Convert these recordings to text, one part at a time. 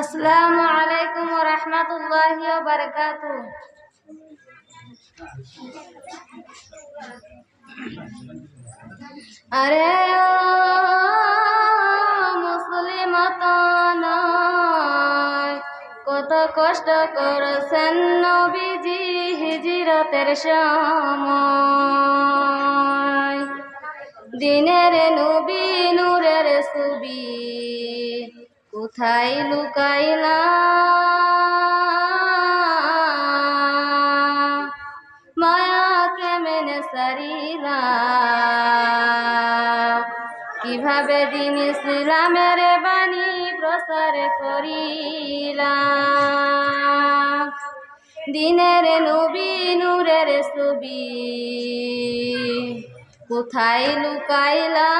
আসসালামু আলাইকুম ওয়া রাহমাতুল্লাহি ওয়া বারাকাতুহু। আরে ও মুসলিমাতান, কত কষ্ট করেছেন নবীজি হিজরতের সময়। দিনের নবী নূরের ছবি কোথায় লুকাইলা, মায়া কেমনে সারিলা, কিভাবে দিন ইসলামের বাণী প্রচার করিলা। দিনের নবী নূরের ছবি কোথায় লুকাইলা,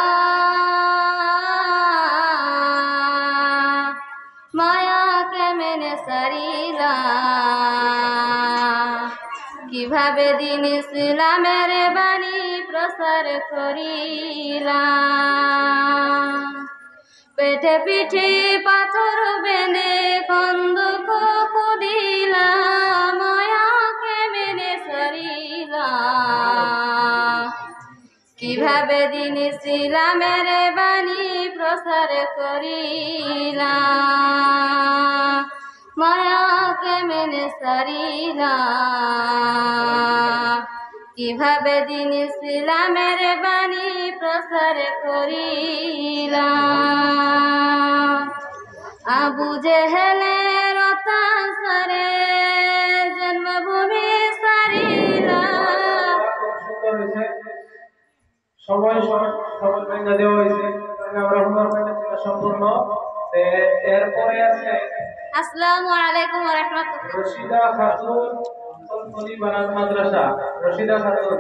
মায়া কেমনে সারিলা, কিভাবে দিন ইসলামের বাণী প্রচার করিলা। পেটে পিঠে পাথর বেঁধে খন্দক খুদিলা, মায়া কেমনে সারিলা, কিভাবে দিন ইসলামের বাণী প্রচার করিলা। মায়া কেমনে সারিলা, কিভাবে দিন ইসলামের বাণী প্রচার করিলা। আবু জেহেলের অত্যাচারে জন্মভূমি সারিলা। সবাই সবার ব্যাংকা দেওয়া হয়েছে, আমরা সম্পূর্ণ। এরপরে আছে আসসালামু আলাইকুম ওয়া রাহমাতুল্লাহ। রশিদা খাতুন, বানাত মাদ্রাসা। রশিদা খাতুন।